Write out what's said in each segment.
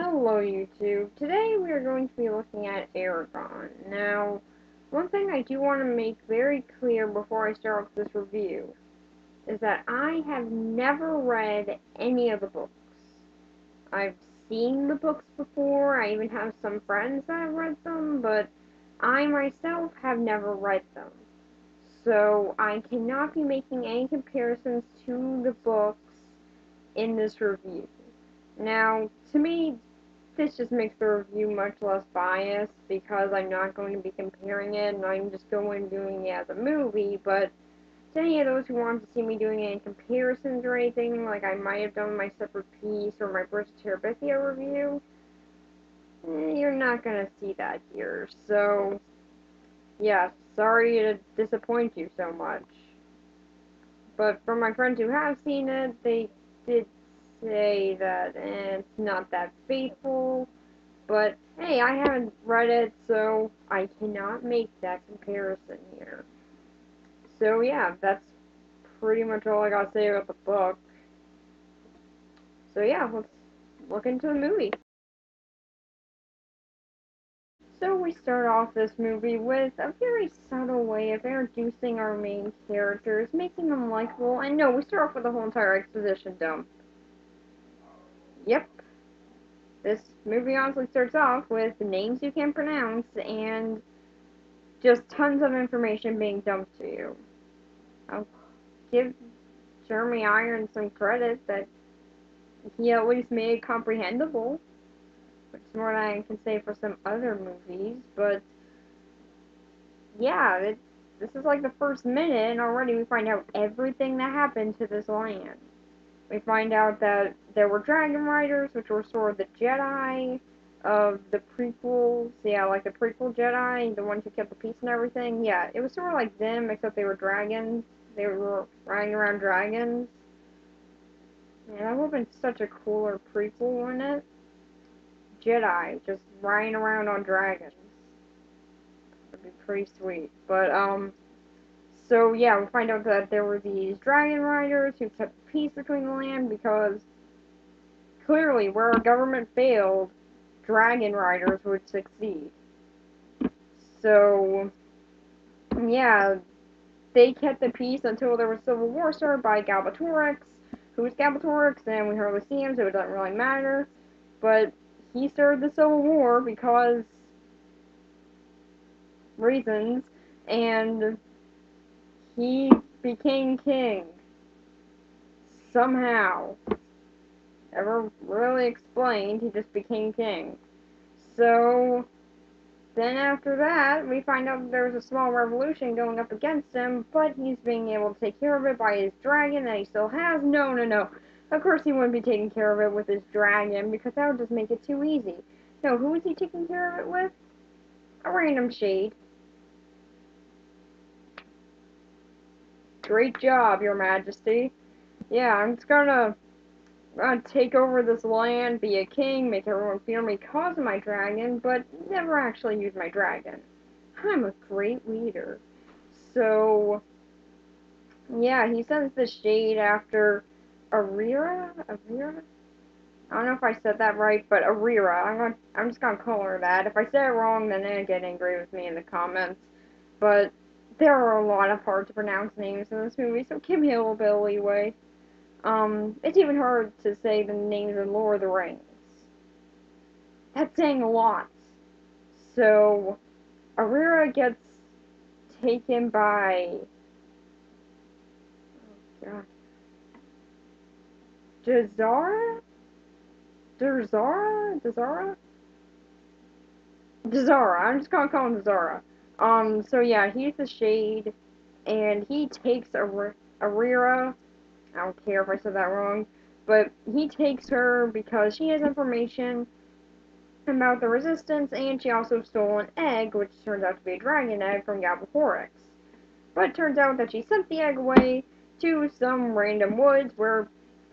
Hello YouTube. Today we are going to be looking at Eragon. Now, one thing I do want to make very clear before I start off this review is that I have never read any of the books. I've seen the books before, I even have some friends that have read them, but I myself have never read them. So I cannot be making any comparisons to the books in this review. Now, to me, this just makes the review much less biased because I'm not going to be comparing it and I'm just going doing it as a movie, but to any of those who want to see me doing any comparisons or anything, like I might have done my separate piece or my Bridge to Terabithia review, you're not going to see that here. So, yeah, sorry to disappoint you so much. But from my friends who have seen it, they did say that it's not that faithful. But hey, I haven't read it, so I cannot make that comparison here. So yeah, that's pretty much all I gotta say about the book. So yeah, let's look into the movie. So we start off this movie with a very subtle way of introducing our main characters, making them likable, and no, we start off with the whole entire exposition dump. Yep, this movie honestly starts off with names you can't pronounce and just tons of information being dumped to you. I'll give Jeremy Irons some credit that he at least made it comprehensible, which is more than I can say for some other movies, but yeah, this is like the first minute, and already we find out everything that happened to this land. We find out that there were dragon riders, which were sort of the Jedi of the prequels. Yeah, like the prequel Jedi, the ones who kept the peace and everything. Yeah, it was sort of like them, except they were dragons. They were riding around dragons. Yeah, that would have been such a cooler prequel, wouldn't it? Jedi, just riding around on dragons. That'd be pretty sweet. But, so yeah, we find out that there were these dragon riders who kept peace between the land because clearly, where our government failed, dragon riders would succeed. So, yeah, they kept the peace until there was civil war started by Galbatorix. Who's Galbatorix? And we hardly see him, so it doesn't really matter. But he started the civil war because reasons, and he became king somehow. Never really explained. He just became king. So then after that, we find out that there's a small revolution going up against him, but he's being able to take care of it by his dragon that he still has. No, no, no. Of course he wouldn't be taking care of it with his dragon, because that would just make it too easy. No, who is he taking care of it with? A random shade. Great job, your majesty. Yeah, I'm just gonna take over this land, be a king, make everyone fear me because of my dragon, but never actually use my dragon. I'm a great leader. So, yeah, he sends the shade after Arira? Arira? I don't know if I said that right, but Arira. I'm just gonna call her that. If I say it wrong, then they get angry with me in the comments. But there are a lot of hard to pronounce names in this movie, so give me a little bit of leeway. It's even hard to say the names in Lord of the Rings. That's saying a lot. So, Arira gets taken by... Oh, God. Jazara? Dazara? Dazara. I'm just gonna call him Dazara. So yeah, he's the Shade, and he takes Arira. I don't care if I said that wrong, but he takes her because she has information about the Resistance, and she also stole an egg, which turns out to be a dragon egg from Galbatorix. But it turns out that she sent the egg away to some random woods where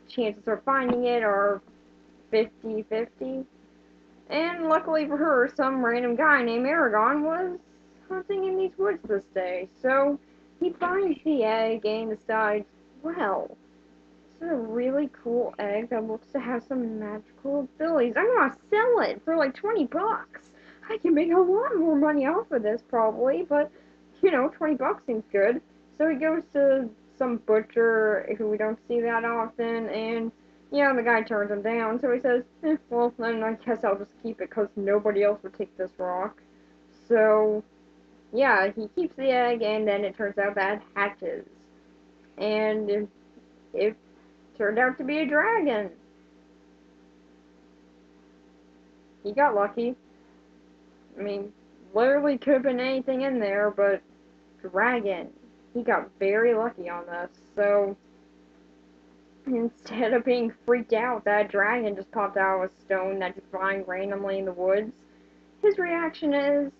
chances of finding it are 50-50. And luckily for her, some random guy named Eragon was hunting in these woods this day. So he finds the egg and decides, well, is a really cool egg that looks to have some magical abilities. I'm gonna sell it for like 20 bucks. I can make a lot more money off of this probably, but 20 bucks seems good. So he goes to some butcher who we don't see that often, and the guy turns him down. So he says, well, then I guess I'll just keep it because nobody else would take this rock. So, yeah, he keeps the egg, and then it turns out that it hatches. And it turned out to be a dragon. He got lucky. I mean, literally could have been anything in there, but dragon. He got very lucky on this. So, instead of being freaked out that a dragon just popped out of a stone that's flying randomly in the woods, his reaction is,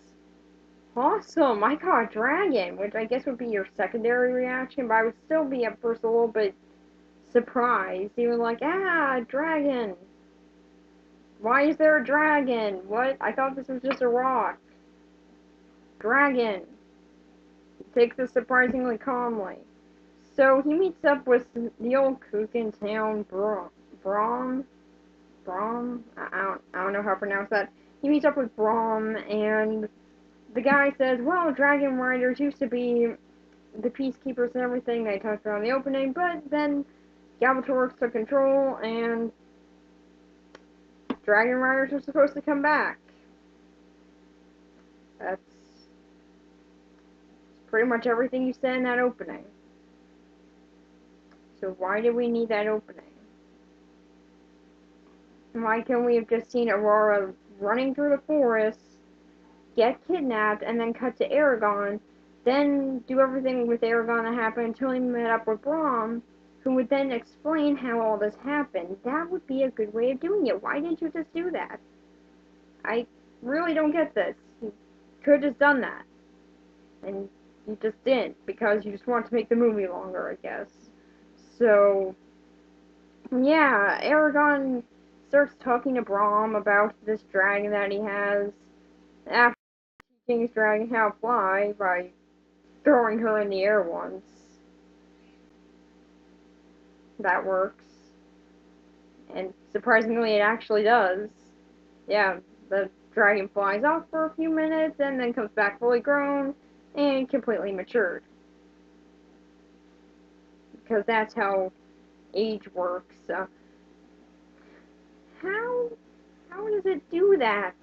awesome, I caught a dragon, which I guess would be your secondary reaction, but I would still be at first a little bit surprised. Even like, dragon. Why is there a dragon? What? I thought this was just a rock. Dragon. He takes this surprisingly calmly. So he meets up with the old kook in town, Brom. I don't know how to pronounce that. He meets up with Brom, and the guy says, well, dragon riders used to be the peacekeepers and everything they talked about in the opening, but then Galbatorix took control, and dragon riders are supposed to come back. That's pretty much everything you said in that opening. So why do we need that opening? Why can't we have just seen Aurora running through the forest, get kidnapped, and then cut to Eragon, then do everything with Eragon that happened until he met up with Braum, who would then explain how all this happened? That would be a good way of doing it. Why didn't you just do that? I really don't get this. You could have just done that. And you just didn't, because you just want to make the movie longer, I guess. So, yeah, Eragon starts talking to Braum about this dragon that he has, after teaching his dragon how to fly by throwing her in the air once. That works. And surprisingly, it actually does. Yeah, the dragon flies off for a few minutes and then comes back fully grown and completely matured. Because that's how age works. How does it do that?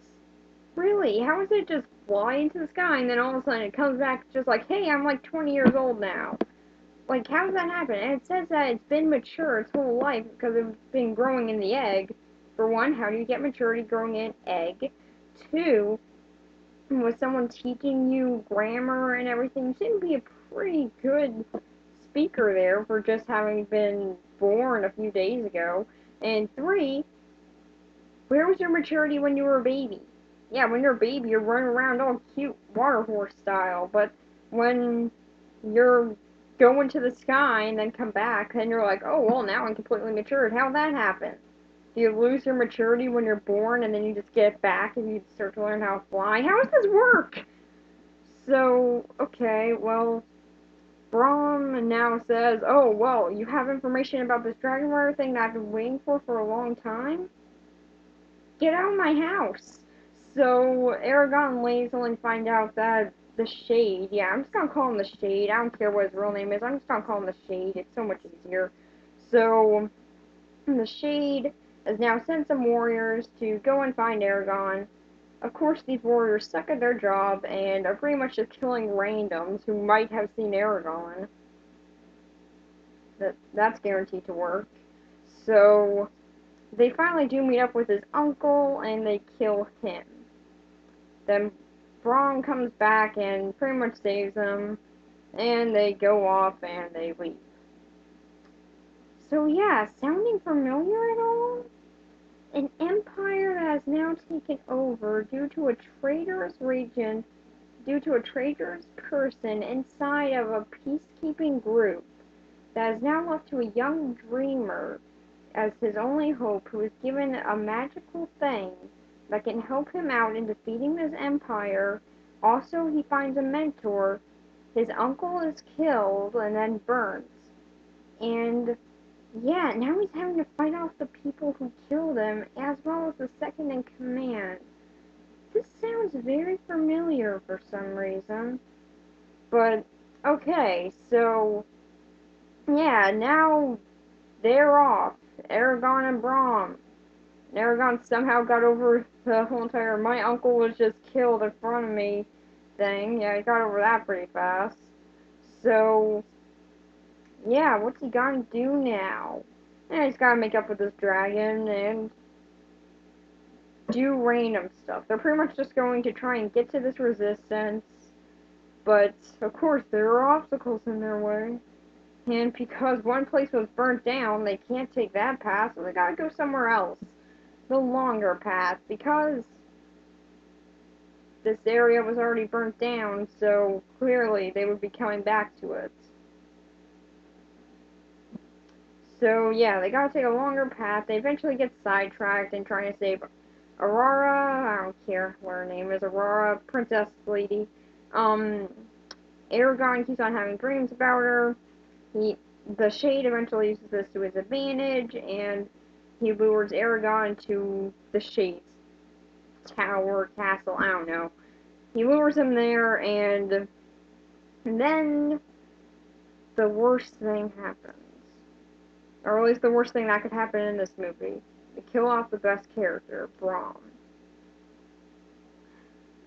Really? How does it just fly into the sky and then all of a sudden it comes back just like, hey, I'm like 20 years old now? Like, how does that happen? And it says that it's been mature its whole life because it's been growing in the egg. For one, how do you get maturity growing in an egg? Two, was someone teaching you grammar and everything? You seem to be a pretty good speaker there for just having been born a few days ago. And three, where was your maturity when you were a baby? Yeah, when you're a baby, you're running around all cute water horse style, but when you're going to the sky and then come back, then you're like, oh, well, now I'm completely matured. How'd that happen? Do you lose your maturity when you're born and then you just get it back and you start to learn how to fly? How does this work? So, okay, well, Braum now says, oh, well, you have information about this dragon rider thing that I've been waiting for a long time? Get out of my house. So Eragon lazily find out that the Shade, yeah, I'm just gonna call him the Shade. I don't care what his real name is. I'm just gonna call him the Shade. It's so much easier. So the Shade has now sent some warriors to go and find Eragon. Of course, these warriors suck at their job and are pretty much just killing randoms who might have seen Eragon. That's guaranteed to work. So they finally do meet up with his uncle and they kill him. Then Braun comes back and pretty much saves them, and they go off and they leave. So yeah, sounding familiar at all? An empire that has now taken over due to a traitorous person inside of a peacekeeping group that is now left to a young dreamer as his only hope, who is given a magical thing that can help him out in defeating this empire. Also, he finds a mentor. His uncle is killed and then burnt. And Yeah, now he's having to fight off the people who killed him, as well as the second in command. This sounds very familiar for some reason. But, okay, so, yeah, now they're off. Eragon and Braum. Eragon somehow got over the whole entire "my uncle was just killed in front of me" thing. Yeah, he got over that pretty fast. So, yeah, what's he gonna do now? Yeah, he's gotta make up with this dragon and do random stuff. They're pretty much just going to try and get to this resistance, but of course there are obstacles in their way. And because one place was burnt down, they can't take that path, so they gotta go somewhere else. The longer path, because this area was already burnt down, so clearly they would be coming back to it. So yeah, they gotta take a longer path. They eventually get sidetracked and trying to save Aurora. I don't care what her name is. Aurora, princess lady. Um, Eragon keeps on having dreams about her. The Shade eventually uses this to his advantage, and he lures Eragon to the Shade's tower, castle. I don't know. He lures him there, and then the worst thing happens. Or at least the worst thing that could happen in this movie. They kill off the best character, Braum.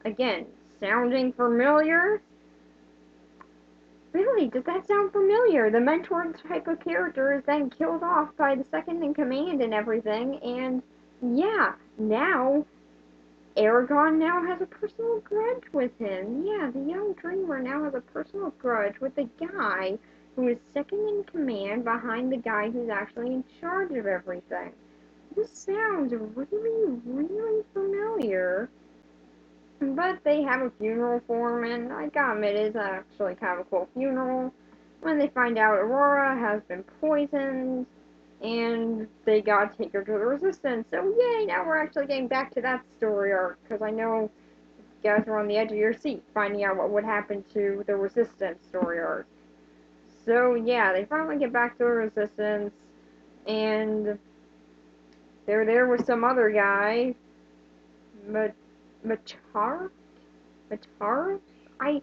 Again, sounding familiar? Really, does that sound familiar? The mentor type of character is then killed off by the second in command and everything, and yeah, now Eragon now has a personal grudge with him. Yeah, the young dreamer now has a personal grudge with the guy who is second in command behind the guy who's actually in charge of everything. This sounds really, really familiar. But they have a funeral for him, and I gotta admit, it is actually kind of a cool funeral. When they find out Aurora has been poisoned, and they gotta take her to the Resistance. So yay, now we're actually getting back to that story arc, because I know you guys were on the edge of your seat finding out what would happen to the Resistance story arc. So yeah, they finally get back to the Resistance, and they're there with some other guy, Machar? Machar? I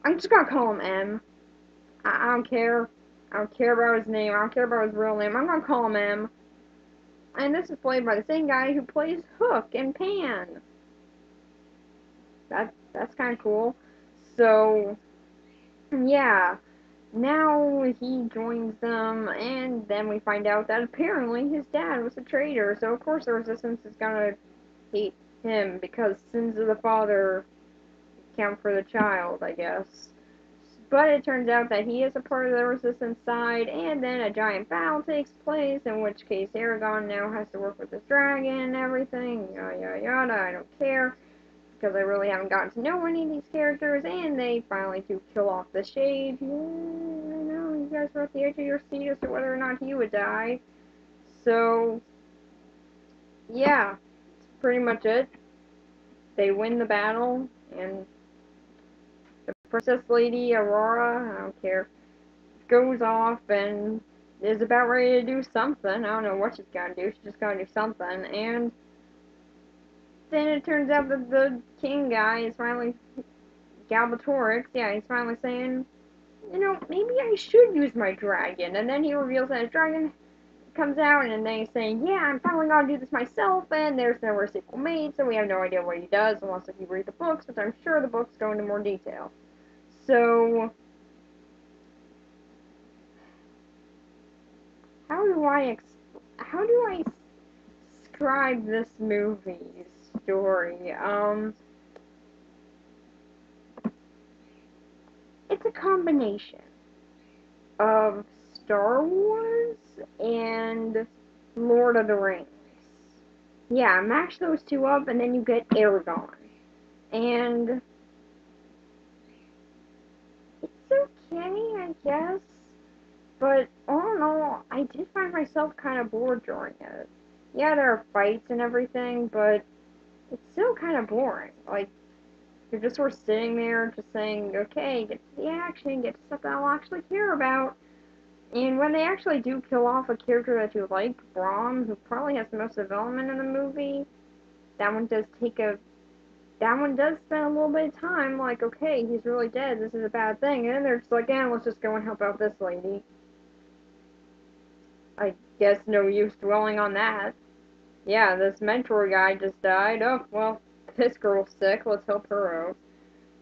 I'm just gonna call him M. I don't care. I don't care about his name. I don't care about his real name. I'm gonna call him M. And this is played by the same guy who plays Hook and Pan. That's kind of cool. So yeah, now he joins them, and then we find out that apparently his dad was a traitor. So of course the Resistance is gonna hate him because sins of the father count for the child, I guess. But it turns out that he is a part of the Resistance side, and then a giant battle takes place, in which case Eragon now has to work with this dragon and everything, yada yada yada, I don't care, because I really haven't gotten to know any of these characters, and they finally do kill off the Shade. Yeah, I know, you guys were at the edge of your seat as to whether or not he would die. So, yeah, pretty much it. They win the battle, and the Princess Lady, Aurora, I don't care, goes off and is about ready to do something. I don't know what she's gonna do. She's just gonna do something. And then it turns out that the king guy is finally, Galbatorix, yeah, he's finally saying, you know, maybe I should use my dragon. And then he reveals that his dragon comes out, and then he's saying, yeah, I'm finally gonna do this myself, and there's never a sequel made, so we have no idea what he does, unless if you read the books, which I'm sure the books go into more detail. So, how do I how do I describe this movie's story? It's a combination of Star Wars and Lord of the Rings. Yeah, mash those two up, and then you get Eragon. And it's okay, I guess. But all in all, I did find myself kind of bored during it. Yeah, there are fights and everything, but it's still kind of boring. Like, you're just sort of sitting there, just saying, okay, get to the action, get to stuff that I'll actually care about. And when they actually do kill off a character that you like, Braum, who probably has the most development in the movie, that one does take a that one does spend a little bit of time like, okay, he's really dead, this is a bad thing, and then they're just like, yeah, let's just go and help out this lady. I guess no use dwelling on that. Yeah, this mentor guy just died. Oh, well, this girl's sick, let's help her out.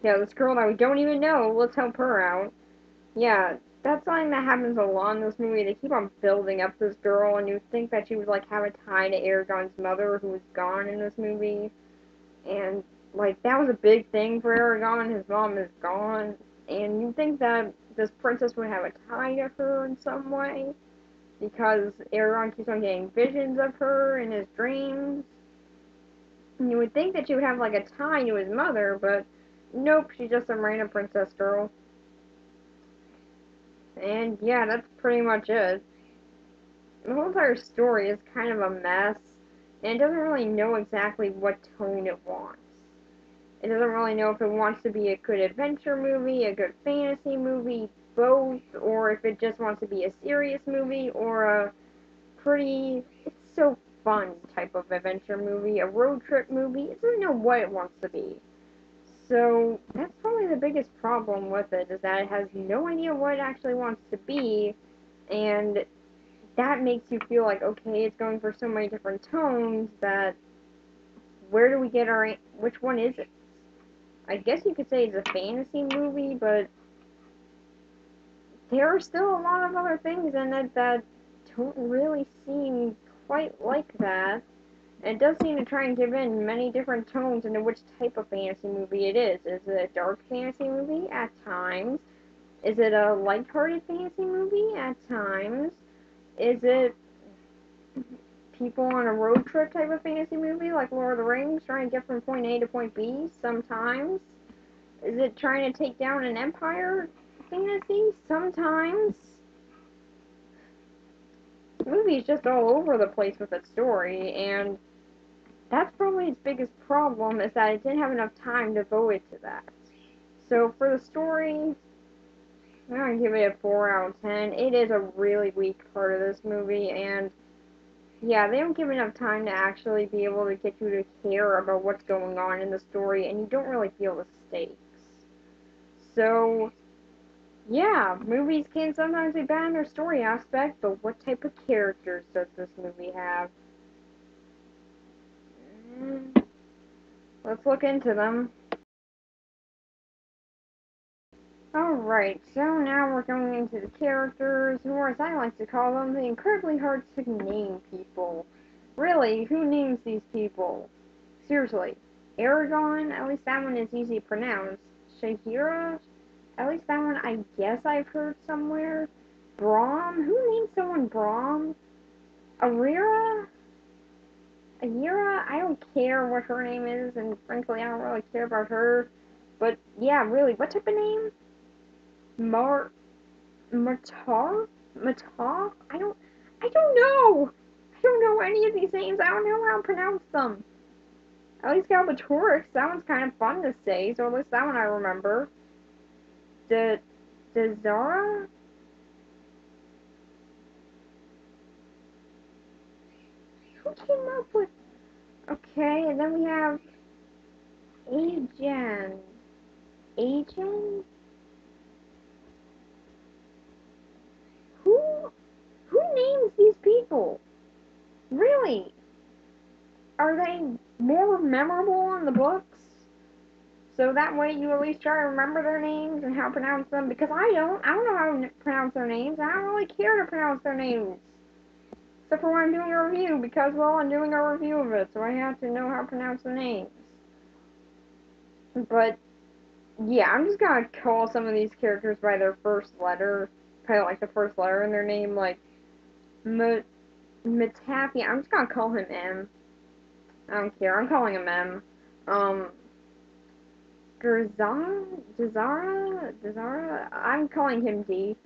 Yeah, this girl that we don't even know, let's help her out. Yeah, that's something that happens a lot in this movie. They keep on building up this girl, and you think that she would, like, have a tie to Eragon's mother, who was gone in this movie. And, like, that was a big thing for Eragon. His mom is gone. And you think that this princess would have a tie to her in some way, because Eragon keeps on getting visions of her in his dreams. And you would think that she would have, like, a tie to his mother, but nope, she's just some random princess girl. And yeah, that's pretty much it. The whole entire story is kind of a mess, and it doesn't really know exactly what tone it wants. It doesn't really know if it wants to be a good adventure movie, a good fantasy movie, both, or if it just wants to be a serious movie, or a pretty, it's so fun type of adventure movie, a road trip movie. It doesn't know what it wants to be. So that's probably the biggest problem with it, is that it has no idea what it actually wants to be, and that makes you feel like, okay, it's going for so many different tones that where do we get our, which one is it? I guess you could say it's a fantasy movie, but there are still a lot of other things in it that don't really seem quite like that. And it does seem to try and give in many different tones into which type of fantasy movie it is. Is it a dark fantasy movie? At times. Is it a lighthearted fantasy movie? At times. Is it people on a road trip type of fantasy movie like Lord of the Rings, trying to get from point A to point B sometimes? Is it trying to take down an empire fantasy? Sometimes. The movie is just all over the place with its story, and that's probably its biggest problem, is that it didn't have enough time devoted to that. So for the story, I'm gonna give it a 4 out of 10. It is a really weak part of this movie, and yeah, they don't give enough time to actually be able to get you to care about what's going on in the story, and you don't really feel the stakes. So, yeah, movies can sometimes be bad in their story aspect, but what type of characters does this movie have? Mm, let's look into them. Alright, so now we're going into the characters, or as I like to call them, the incredibly hard to name people. Really, who names these people? Seriously. Eragon, at least that one is easy to pronounce. Shahira, at least that one I guess I've heard somewhere. Braum, who named someone Braum? Arira? Ayira, I don't care what her name is, and frankly I don't really care about her. But yeah, really, what type of name? Mar Matar? Matar? I don't know! I don't know any of these names, I don't know how to pronounce them. At least Galbatorix, that one's kind of fun to say, so at least that one I remember. De Zara? Who came up with... Okay, and then we have Ajan. Ajan? Who who names these people? Really? Are they more memorable in the books? So that way you at least try to remember their names and how to pronounce them, because I don't. I don't know how to pronounce their names. I don't really care to pronounce their names. Except for when I'm doing a review, because, well, I'm doing a review of it, so I have to know how to pronounce the names. But, yeah, I'm just gonna call some of these characters by their first letter. Kind of like the first letter in their name, like, Metafi. I'm just gonna call him M. I don't care. I'm calling him M. Um, Dazara? I'm calling him D.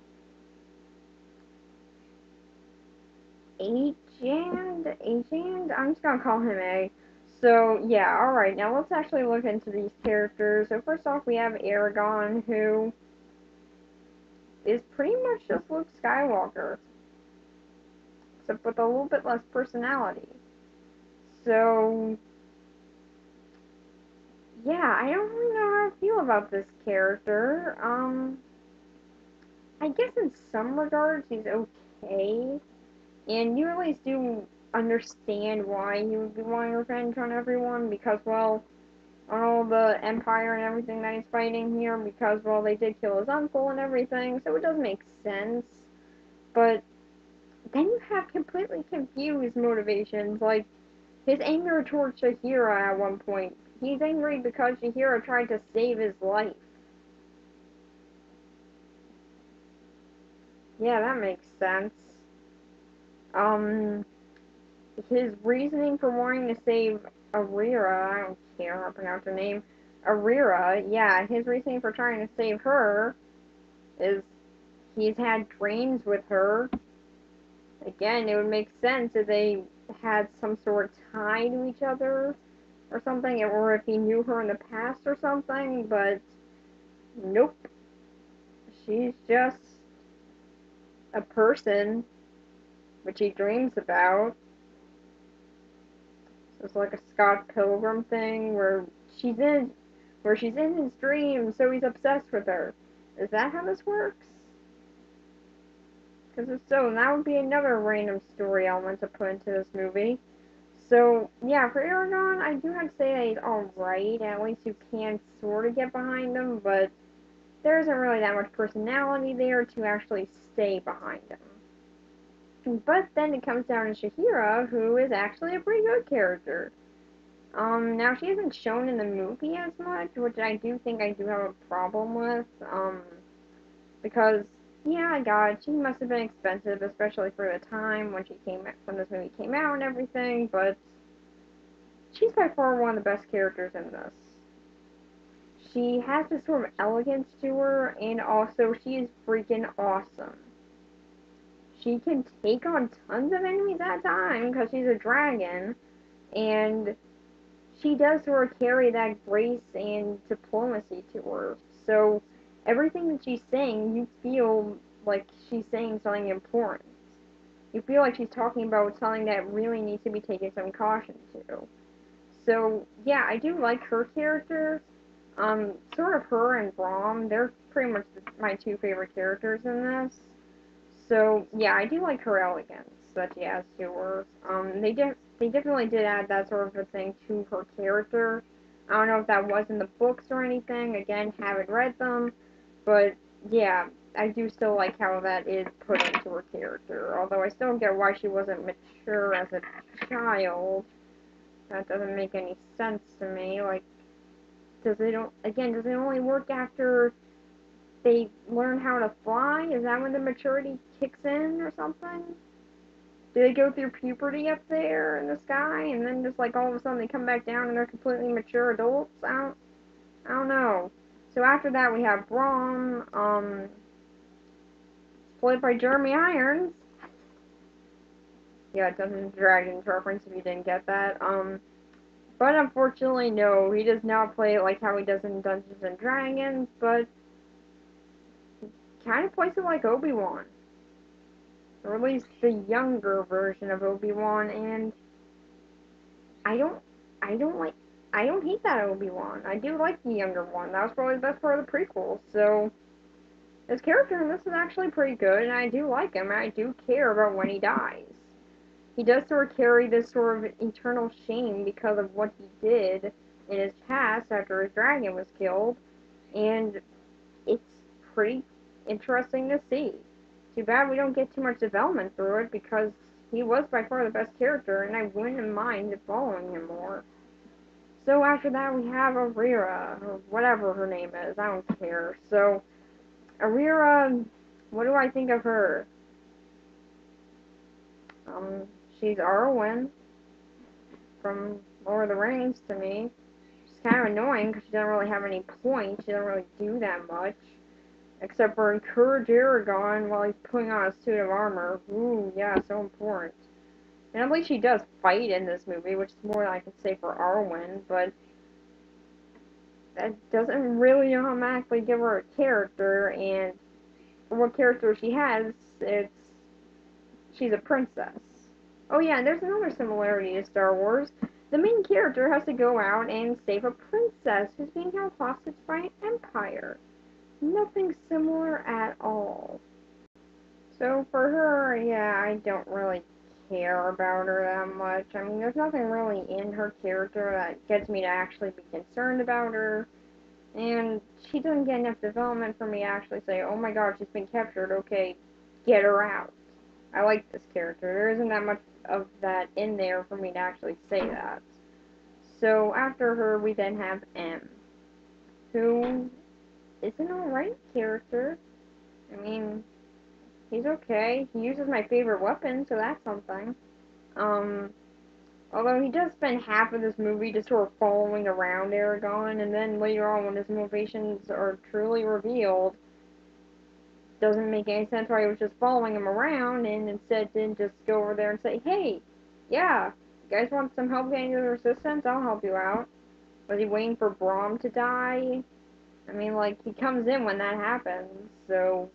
Ajand? I'm just gonna call him A. So, yeah, alright, now let's actually look into these characters. So first off, we have Eragon, who is pretty much just Luke Skywalker, except with a little bit less personality. So, yeah, I don't really know how I feel about this character. I guess in some regards he's okay, and you at least do understand why he would be wanting revenge on everyone, because, well, on all the Empire and everything that he's fighting here, because, well, they did kill his uncle and everything, so it does make sense. But then you have completely confused motivations, like his anger towards Shahira at one point. He's angry because Shahira tried to save his life. Yeah, that makes sense. Um, his reasoning for wanting to save Arira, I don't care how to pronounce her name, Arira, yeah, his reasoning for trying to save her is he's had dreams with her. Again, it would make sense if they had some sort of tie to each other or something, or if he knew her in the past or something, but nope. She's just a person which he dreams about. So it's like a Scott Pilgrim thing she's in she's in his dreams, so he's obsessed with her. Is that how this works? Because if so, that would be another random story element to put into this movie. So, yeah, for Eragon, I do have to say that he's alright. At least you can sort of get behind him, but there isn't really that much personality there to actually stay behind him. But then it comes down to Shahira, who is actually a pretty good character. Now she isn't shown in the movie as much, which I do think I do have a problem with, because, yeah, I got it, she must have been expensive, especially for the time when this movie came out and everything, but she's by far one of the best characters in this. She has this sort of elegance to her, and also she is freaking awesome. She can take on tons of enemies at a time because she's a dragon, and she does sort of carry that grace and diplomacy to her. So everything that she's saying, you feel like she's saying something important. You feel like she's talking about something that really needs to be taken some caution to. So yeah, I do like her character. Sort of her and Brom, they're pretty much my two favorite characters in this. So yeah, I do like her elegance that she has to her. They definitely did add that sort of a thing to her character. I don't know if that was in the books or anything. Again, haven't read them, but yeah, I do still like how that is put into her character. Although I still don't get why she wasn't mature as a child. That doesn't make any sense to me. Like, does it only work after they learn how to fly? Is that when the maturity kicks in or something? Do they go through puberty up there in the sky and then just like all of a sudden they come back down and they're completely mature adults? I don't know. So after that we have Braum, played by Jeremy Irons. Yeah, Dungeons and Dragons reference if you didn't get that. But unfortunately, no, he does not play it like how he does in Dungeons and Dragons, but kind of plays it like Obi-Wan, or at least the younger version of Obi-Wan, and I don't, I don't like, I don't hate that Obi-Wan. I do like the younger one. That was probably the best part of the prequel. So his character in this is actually pretty good, and I do like him. And I do care about when he dies. He does sort of carry this sort of eternal shame because of what he did in his past after his dragon was killed, and it's pretty interesting to see. Too bad we don't get too much development through it because he was by far the best character, and I wouldn't mind following him more. So after that, we have Arira, or whatever her name is. I don't care. So Arira, what do I think of her? Um, she's Arwen from Lord of the Rings to me. She's kind of annoying because she doesn't really have any points. She doesn't really do that much. Except for encourage Eragon while he's putting on a suit of armor. Ooh, yeah, so important. And at least she does fight in this movie, which is more than I can say for Arwen, but that doesn't really automatically give her a character, and what character she has, she's a princess. Oh yeah, and there's another similarity to Star Wars. The main character has to go out and save a princess who's being held hostage by an empire. Nothing similar at all. So for her, yeah, I don't really care about her that much. I mean, there's nothing really in her character that gets me to actually be concerned about her. And she doesn't get enough development for me to actually say, oh my god, she's been captured, okay, get her out. I like this character. There isn't that much of that in there for me to actually say that. So after her, we then have M, who is an alright character. I mean, he's okay. He uses my favorite weapon, so that's something. Um, Although he does spend half of this movie just sort of following around Eragon, and then later on when his motivations are truly revealed, doesn't make any sense why he was just following him around, and instead didn't just go over there and say, hey, yeah, you guys want some help getting to the Resistance? I'll help you out. Was he waiting for Braum to die? I mean, like, he comes in when that happens, so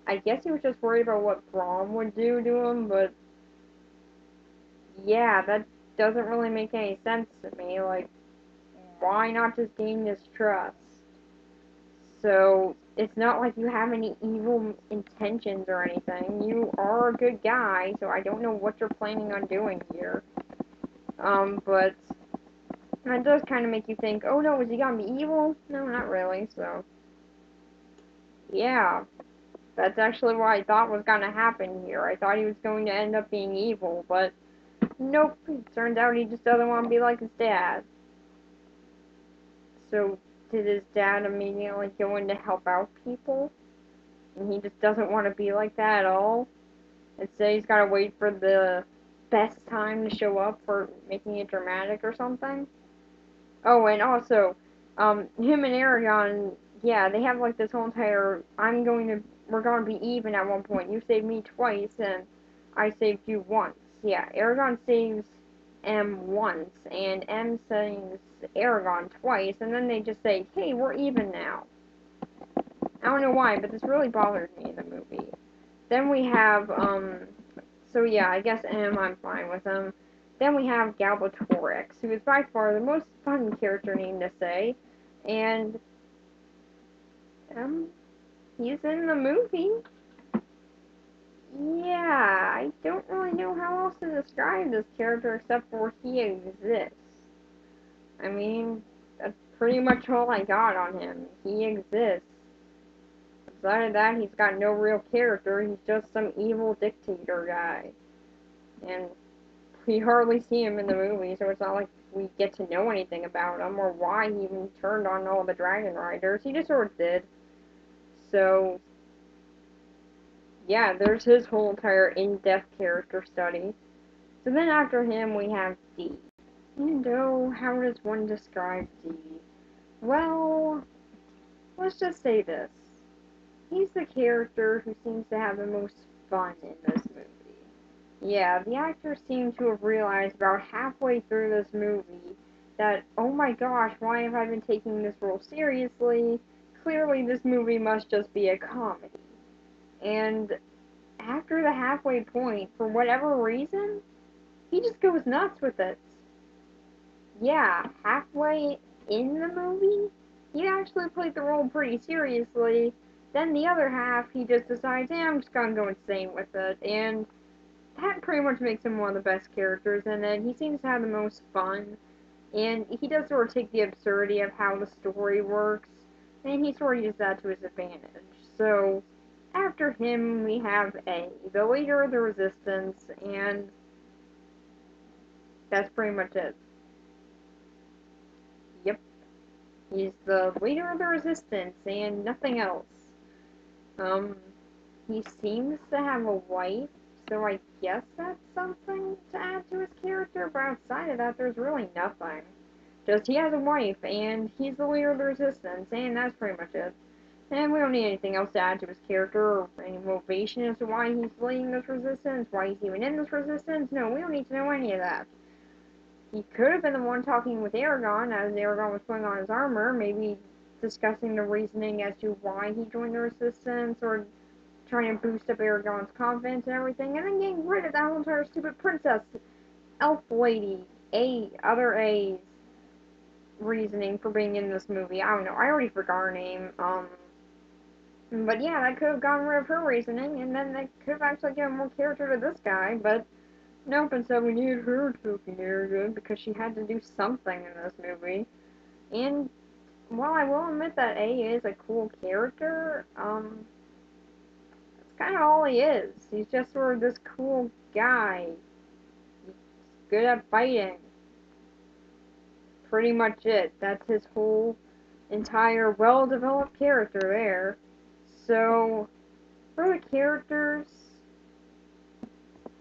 I guess he was just worried about what Braum would do to him, but yeah, that doesn't really make any sense to me. Like, why not just gain this trust? So, it's not like you have any evil intentions or anything. You are a good guy, so I don't know what you're planning on doing here. But that does kind of make you think, oh no, is he gonna be evil? No, not really, so. Yeah, that's actually what I thought was gonna happen here. I thought he was going to end up being evil, but nope. It turns out he just doesn't want to be like his dad. So, did his dad immediately go in to help out people? And he just doesn't want to be like that at all? Instead, he's gotta wait for the best time to show up for making it dramatic or something? Oh, and also, him and Eragon, yeah, they have like this whole entire, we're gonna be even at one point. You saved me twice, and I saved you once. Yeah, Eragon saves M once, and M saves Eragon twice, and then they just say, hey, we're even now. I don't know why, but this really bothered me in the movie. Then we have, so yeah, I guess I'm fine with him. Then we have Galbatorix, who is by far the most fun character name to say, and, um, he's in the movie. Yeah, I don't really know how else to describe this character except for he exists. I mean, that's pretty much all I got on him. He exists. Besides that, he's got no real character. He's just some evil dictator guy. And we hardly see him in the movie, so it's not like we get to know anything about him or why he even turned on all the Dragon Riders. He just sort of did. So, yeah, there's his whole entire in-depth character study. So then after him, we have D. And oh, how does one describe D? Well, let's just say this. He's the character who seems to have the most fun in this movie. Yeah, the actors seem to have realized about halfway through this movie that, oh my gosh, why have I been taking this role seriously? Clearly, this movie must just be a comedy. And after the halfway point, for whatever reason, he just goes nuts with it. Yeah, halfway in the movie, he actually played the role pretty seriously. Then the other half, he just decides, I'm just gonna go insane with it. And that pretty much makes him one of the best characters, and then he seems to have the most fun, and he does sort of take the absurdity of how the story works, and he sort of uses that to his advantage. So, after him, we have A, the leader of the Resistance, and that's pretty much it. Yep, he's the leader of the Resistance, and nothing else. Um, he seems to have a wife, so I guess that's something to add to his character, but outside of that, there's really nothing. Just he has a wife, and he's the leader of the Resistance, and that's pretty much it. And we don't need anything else to add to his character, or any motivation as to why he's leading this resistance, why he's even in this resistance. No, we don't need to know any of that. He could have been the one talking with Eragon as Eragon was putting on his armor, maybe discussing the reasoning as to why he joined the resistance, or trying to boost up Eragon's confidence and everything, and then getting rid of that whole entire stupid princess, elf lady, other A's reasoning for being in this movie. I don't know. I already forgot her name. But yeah, that could have gotten rid of her reasoning, and then they could have actually given more character to this guy, but nope, instead we needed her to be Eragon because she had to do something in this movie. And while I will admit that A is a cool character, that's kind of all he is. He's just sort of this cool guy. He's good at fighting. Pretty much it. That's his whole entire well-developed character there. So, for the characters,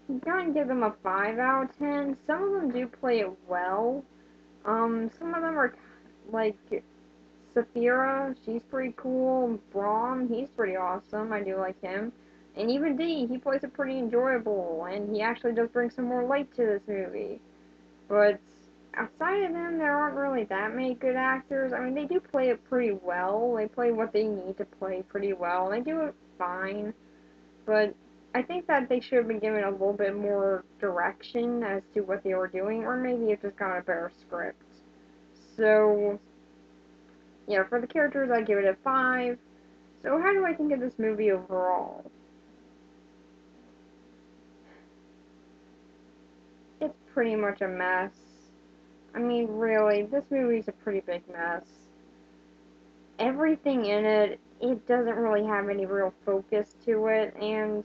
I'm gonna give them a 5 out of 10. Some of them do play it well. Some of them are like Saphira, she's pretty cool. Braum, he's pretty awesome. I do like him. And even D, he plays it pretty enjoyable, and he actually does bring some more light to this movie. But outside of them, there aren't really that many good actors. I mean, they do play it pretty well. They play what they need to play pretty well, and they do it fine. But I think that they should have been given a little bit more direction as to what they were doing, or maybe it just got a better script. So, yeah, for the characters, I give it a 5. So how do I think of this movie overall? It's pretty much a mess. I mean, really, this movie's a pretty big mess. Everything in it, it doesn't really have any real focus to it, and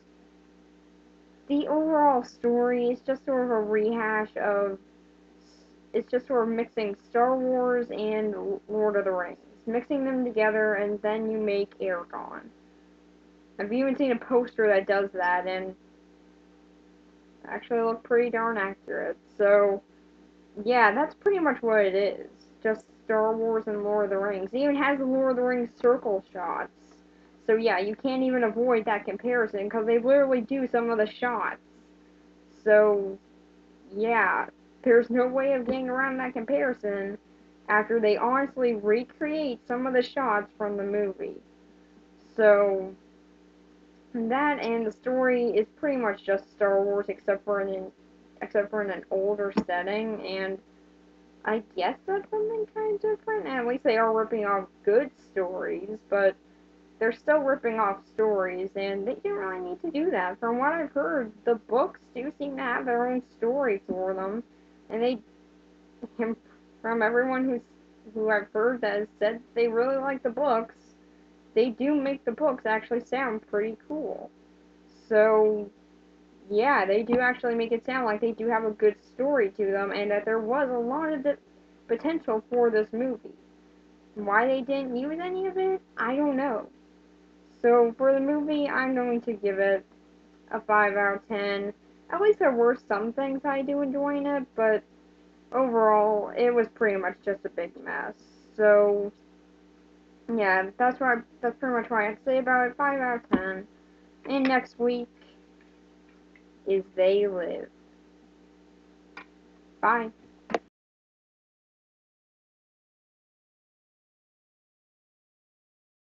the overall story is just sort of a rehash of, it's just sort of mixing Star Wars and Lord of the Rings. Mixing them together, and then you make Eragon. I've even seen a poster that does that, and actually look pretty darn accurate. So, yeah, that's pretty much what it is. Just Star Wars and Lord of the Rings. It even has the Lord of the Rings circle shots. So yeah, you can't even avoid that comparison because they literally do some of the shots. So, yeah, there's no way of getting around that comparison after they honestly recreate some of the shots from the movie. So, that and the story is pretty much just Star Wars except for in an older setting, and I guess that's something kind of different. At least they are ripping off good stories, but they're still ripping off stories, and they don't really need to do that. From what I've heard, the books do seem to have their own story for them, and from everyone who I've heard that has said they really like the books, they do make the books actually sound pretty cool. So yeah, they do actually make it sound like they do have a good story to them, and that there was a lot of potential for this movie. Why they didn't use any of it, I don't know. So for the movie, I'm going to give it a 5 out of 10. At least there were some things I do enjoy in it, but overall, it was pretty much just a big mess. So yeah, that's pretty much what I have to say about it. 5 out of 10. And next week is They Live. Bye.